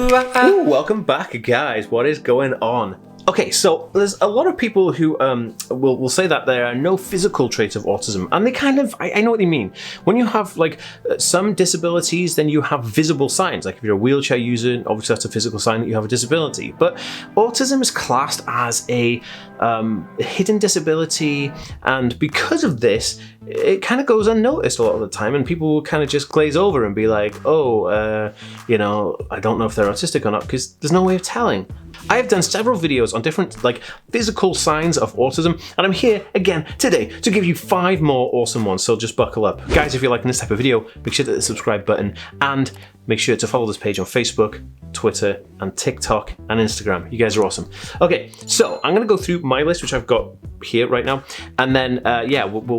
Ooh, welcome back, guys. What is going on? Okay, so there's a lot of people who will say that there are no physical traits of autism, and they kind of, I know what they mean. When you have like some disabilities, then you have visible signs. Like if you're a wheelchair user, obviously that's a physical sign that you have a disability. But autism is classed as a hidden disability, and because of this, it kind of goes unnoticed a lot of the time, and people will kind of just glaze over and be like, oh, you know, I don't know if they're autistic or not, because there's no way of telling. I have done several videos on different like physical signs of autism, and I'm here again today to give you 5 more awesome ones, so just buckle up. Guys, if you're liking this type of video, make sure to hit the subscribe button and make sure to follow this page on Facebook, Twitter, and TikTok and Instagram. You guys are awesome. Okay, so I'm gonna go through my list, which I've got here right now, and then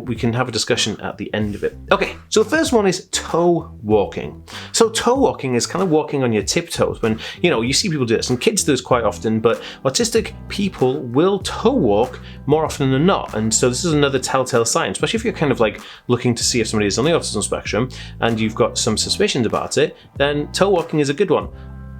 we can have a discussion at the end of it. Okay, so the first one is toe walking. So toe walking is kind of walking on your tiptoes. When you see people do this, and kids do this quite often, but autistic people will toe walk more often than not, and so this is another telltale sign, especially if you're kind of like looking to see if somebody is on the autism spectrum and you've got some suspicions about it, then toe walking is a good one.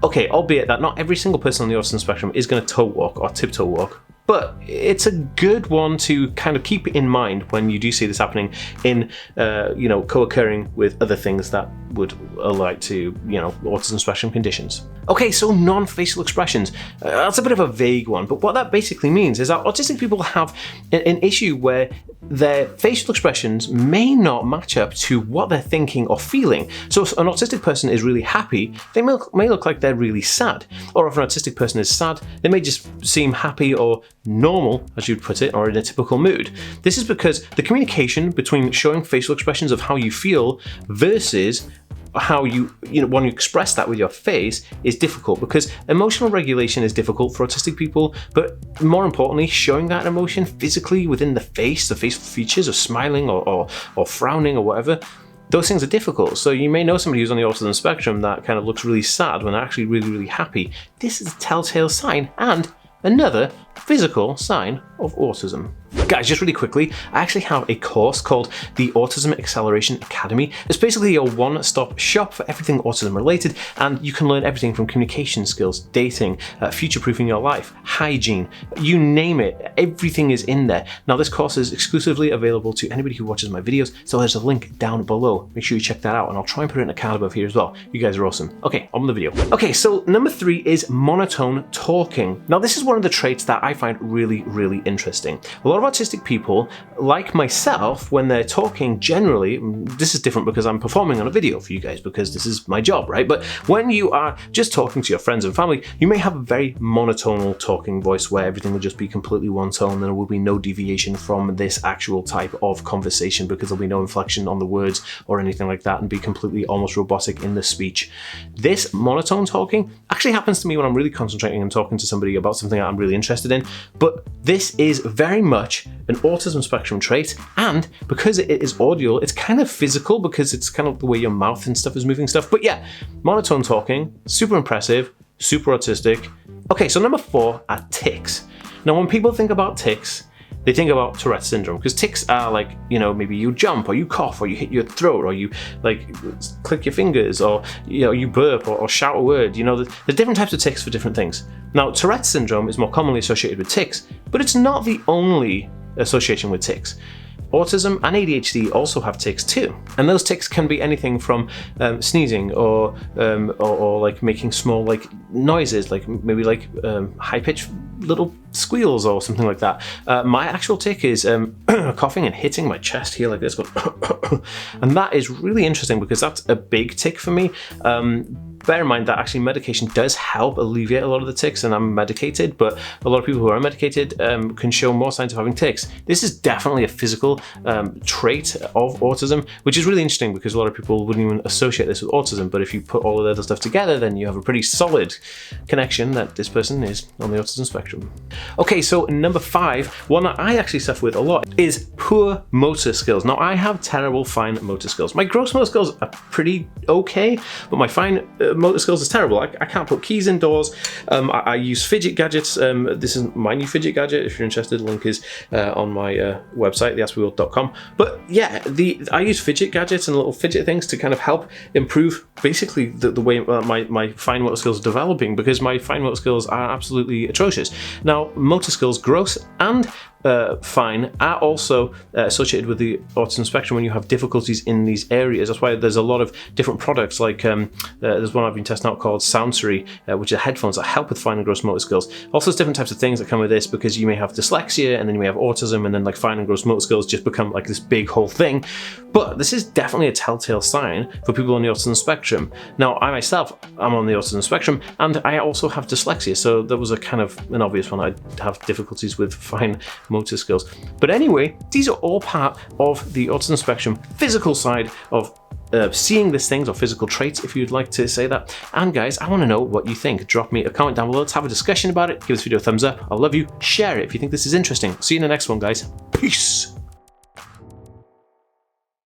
Okay, albeit that not every single person on the autism spectrum is going to toe walk or tiptoe walk, but it's a good one to kind of keep in mind when you do see this happening in, co-occurring with other things that would alike to, autism spectrum conditions. Okay, so non-facial expressions. That's a bit of a vague one, but what that basically means is that autistic people have an issue where their facial expressions may not match up to what they're thinking or feeling. So if an autistic person is really happy, they may look like they're really sad. Or if an autistic person is sad, they may just seem happy or normal, as you'd put it, or in a typical mood. This is because the communication between showing facial expressions of how you feel versus how you when you express that with your face is difficult, because emotional regulation is difficult for autistic people, but more importantly, showing that emotion physically within the facial features of smiling or frowning or whatever, those things are difficult. So you may know somebody who's on the autism spectrum that kind of looks really sad when they're actually really, really happy. This is a telltale sign and another physical sign of autism. Guys, just really quickly, I actually have a course called the Autism Acceleration Academy. It's basically a one-stop shop for everything autism related, and you can learn everything from communication skills, dating, future-proofing your life, hygiene, you name it, everything is in there. Now, this course is exclusively available to anybody who watches my videos, so there's a link down below. Make sure you check that out, and I'll try and put it in a card above here as well. You guys are awesome. Okay, on with the video. Okay, so number 3 is monotone talking. Now, this is one of the traits that I find really, really interesting. A lot of autistic people, like myself, when they're talking generally, this is different because I'm performing on a video for you guys because this is my job, right? But when you are just talking to your friends and family, you may have a very monotonal talking voice where everything will just be completely one tone and there will be no deviation from this actual type of conversation because there'll be no inflection on the words or anything like that and be completely almost robotic in the speech. This monotone talking actually happens to me when I'm really concentrating and talking to somebody about something that I'm really interested in, but this is very much an autism spectrum trait, and because it is audio, it's kind of physical because it's kind of the way your mouth and stuff is moving stuff. But yeah, monotone talking, super impressive, super autistic. Okay, so number 4 are tics. Now, when people think about tics, they think about Tourette syndrome, because tics are like, maybe you jump or you cough or you hit your throat or you like click your fingers or you burp or shout a word. There's different types of tics for different things. Now, Tourette syndrome is more commonly associated with tics, but it's not the only association with tics. Autism and ADHD also have tics too, and those tics can be anything from sneezing or like making small like noises, like maybe like high-pitched little squeals or something like that. My actual tic is coughing and hitting my chest here like this, going and that is really interesting because that's a big tic for me. Bear in mind that actually medication does help alleviate a lot of the tics, and I'm medicated, but a lot of people who are medicated can show more signs of having tics. This is definitely a physical trait of autism, which is really interesting because a lot of people wouldn't even associate this with autism, but if you put all of the other stuff together, then you have a pretty solid connection that this person is on the autism spectrum. Okay, so number 5, one that I actually suffer with a lot is poor motor skills. Now, I have terrible fine motor skills. My gross motor skills are pretty okay, but my fine motor skills is terrible. I can't put keys indoors. I use fidget gadgets. This is my new fidget gadget. If you're interested, the link is on my website, theaspyworld.com. But yeah, I use fidget gadgets and little fidget things to kind of help improve basically the way my fine motor skills are developing, because my fine motor skills are absolutely atrocious. Now, motor skills, gross and fine, are also associated with the autism spectrum when you have difficulties in these areas. That's why there's a lot of different products, like there's one I've been testing out called Soundsory, which are headphones that help with fine and gross motor skills. Also, there's different types of things that come with this, because you may have dyslexia, and then you may have autism, and then like fine and gross motor skills just become like this big whole thing. But this is definitely a telltale sign for people on the autism spectrum. Now, I myself am on the autism spectrum, and I also have dyslexia, so there was a kind of an obvious one. I'd have difficulties with fine motor skills. But anyway, these are all part of the autism spectrum physical side of seeing these things, or physical traits, if you'd like to say that. And guys, I want to know what you think. Drop me a comment down below. Let's have a discussion about it. Give this video a thumbs up. I love you. Share it if you think this is interesting. See you in the next one, guys. Peace.